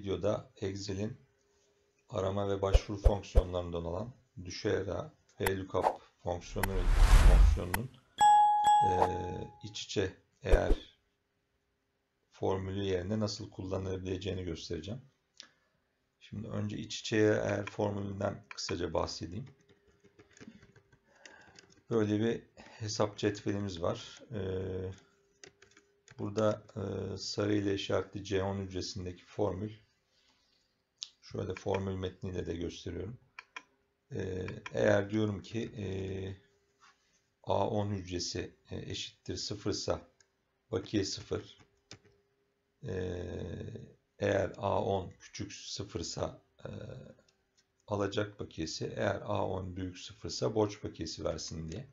videoda Excel'in arama ve başvuru fonksiyonlarından olan düşera ve lookup fonksiyonunun iç içe eğer formülü yerine nasıl kullanılabileceğini göstereceğim. Şimdi önce iç içe eğer formülünden kısaca bahsedeyim. Böyle bir hesap cetvelimiz var. Burada sarı ile işaretli C10 hücresindeki formül. Şöyle formül metniyle de gösteriyorum. Eğer diyorum ki A10 hücresi eşittir 0 ise bakiye 0. Eğer A10 küçük 0 ise alacak bakiyesi, eğer A10 büyük 0 ise borç bakiyesi versin diye.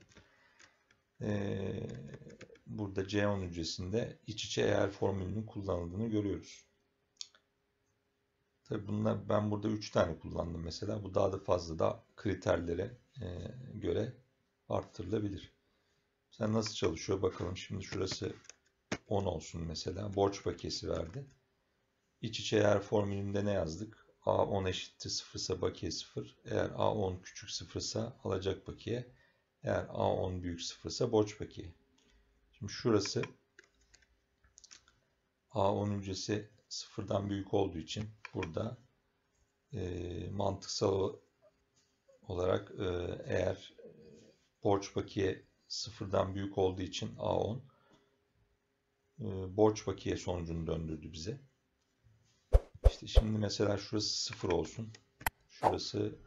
Burada C10 hücresinde iç içe eğer formülünün kullanıldığını görüyoruz. Tabii bunlar, ben burada 3 tane kullandım mesela. Bu daha da fazla da kriterlere göre arttırılabilir. Sen nasıl çalışıyor bakalım. Şimdi şurası 10 olsun mesela. Borç bakiyesi verdi. İç içe eğer formülünde ne yazdık? A10 eşittir 0 ise bakiye 0. Eğer A10 küçük 0 ise alacak bakiye. Eğer A10 büyük 0 ise borç bakiye. Şimdi şurası A10 hücresi 0'dan büyük olduğu için burada mantıksal olarak eğer borç bakiye 0'dan büyük olduğu için A10 borç bakiye sonucunu döndürdü bize. İşte şimdi mesela şurası 0 olsun. Şurası 100 olsun.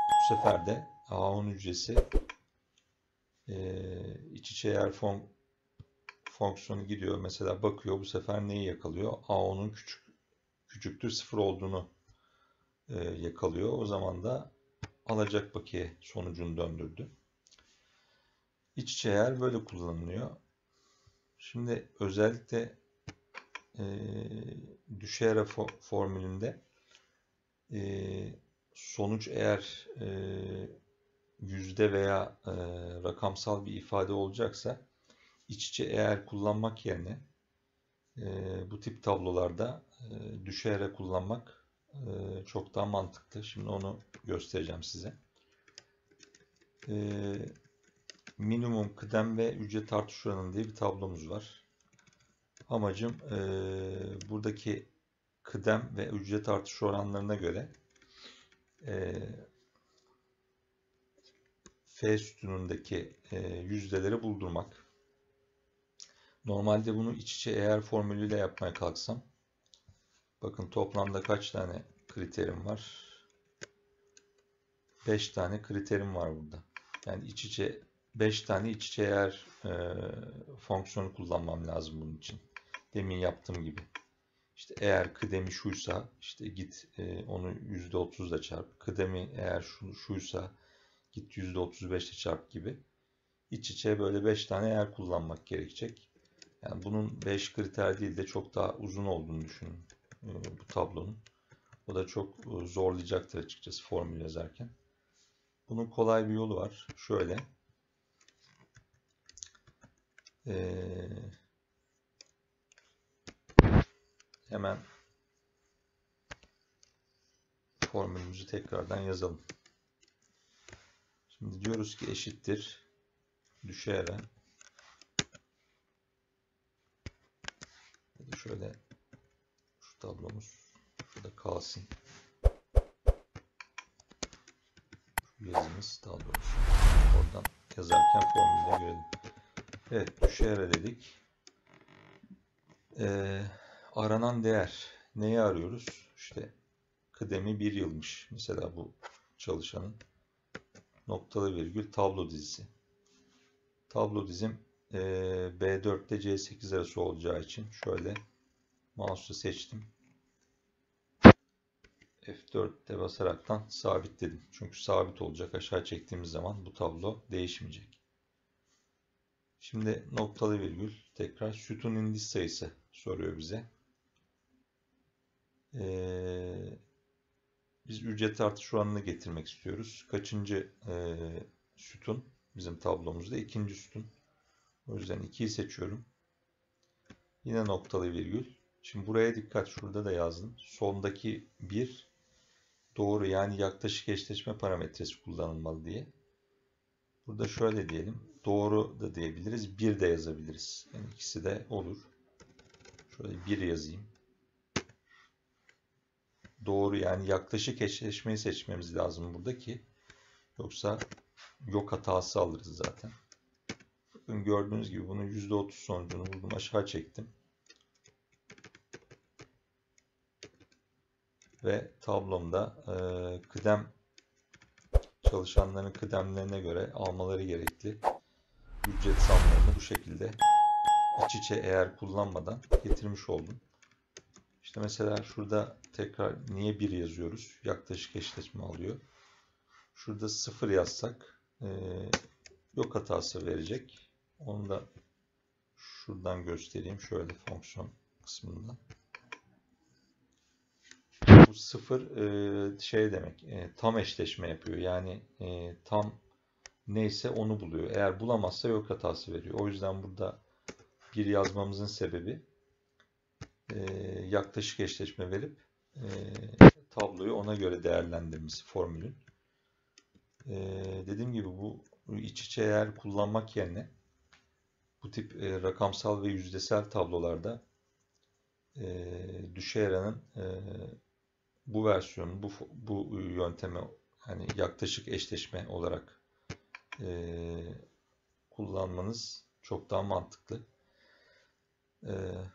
Bu sefer de A10 hücresi iç içe eğer fonksiyonu gidiyor. Mesela bakıyor, bu sefer neyi yakalıyor? A10'un küçüktür 0 olduğunu yakalıyor. O zaman da alacak bakiye sonucunu döndürdü. İç içe eğer böyle kullanılıyor. Şimdi özellikle düşera formülünde sonuç eğer yüzde veya rakamsal bir ifade olacaksa iç içe eğer kullanmak yerine bu tip tablolarda düşera kullanmak çok daha mantıklı. Şimdi onu göstereceğim size. Minimum kıdem ve ücret artış oranı diye bir tablomuz var. Amacım buradaki kıdem ve ücret artış oranlarına göre F sütunundaki yüzdeleri buldurmak. Normalde bunu iç içe eğer formülüyle yapmaya kalksam, bakın toplamda kaç tane kriterim var? 5 tane kriterim var burada. Yani 5 tane iç içe eğer fonksiyonu kullanmam lazım bunun için. Demin yaptığım gibi. İşte eğer kıdemi şuysa işte git onu %30 ile çarp. Kıdemi eğer şuysa git %35 ile çarp gibi. İç içe böyle 5 tane eğer kullanmak gerekecek. Yani bunun 5 kriter değil de çok daha uzun olduğunu düşünün bu tablonun. O da çok zorlayacaktır açıkçası formül yazarken. Bunun kolay bir yolu var. Şöyle. Hemen formülümüzü tekrardan yazalım. Şimdi diyoruz ki eşittir düşera. Şöyle şu tablomuz şurada kalsın. Şu yazımız tablomuz. Oradan yazarken formülü görelim. Evet, düşera dedik. Aranan değer. Neyi arıyoruz? İşte kıdemi 1 yılmış. Mesela bu çalışanın noktalı virgül tablo dizisi. Tablo dizim B4 ile C8 arası olacağı için şöyle mouse'u seçtim. F4'te basaraktan sabitledim. Çünkü sabit olacak. Aşağı çektiğimiz zaman bu tablo değişmeyecek. Şimdi noktalı virgül tekrar sütun indiş sayısı soruyor bize. Biz ücret artış oranını getirmek istiyoruz. Kaçıncı sütun? Bizim tablomuzda ikinci sütun. O yüzden 2'yi seçiyorum. Yine noktalı virgül. Şimdi buraya dikkat. Şurada da yazdım. Sondaki 1 doğru, yani yaklaşık eşleşme parametresi kullanılmalı diye. Burada şöyle diyelim. Doğru da diyebiliriz. 1 de yazabiliriz. Yani ikisi de olur. Şöyle 1 yazayım. Doğru, yani yaklaşık eşleşmeyi seçmemiz lazım buradaki. Yoksa yok hatası alırız zaten. Bakın gördüğünüz gibi bunun %30 sonucunu buldum. Aşağı çektim. Ve tablomda çalışanların kıdemlerine göre almaları gerekli ücret zamlarını bu şekilde iç içe eğer kullanmadan getirmiş oldum. İşte mesela şurada tekrar niye 1 yazıyoruz? Yaklaşık eşleşme alıyor. Şurada 0 yazsak yok hatası verecek. Onu da şuradan göstereyim. Şöyle fonksiyon kısmında. Bu 0 şey demek, tam eşleşme yapıyor. Yani tam neyse onu buluyor. Eğer bulamazsa yok hatası veriyor. O yüzden burada 1 yazmamızın sebebi yaklaşık eşleşme verip tabloyu ona göre değerlendirmesi formülün. Dediğim gibi bu iç içe eğer kullanmak yerine bu tip rakamsal ve yüzdesel tablolarda Düşeyran'ın bu versiyonu, bu yöntemi, hani yaklaşık eşleşme olarak kullanmanız çok daha mantıklı.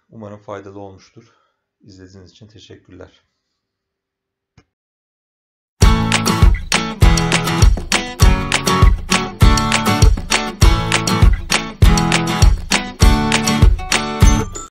Umarım faydalı olmuştur. İzlediğiniz için teşekkürler.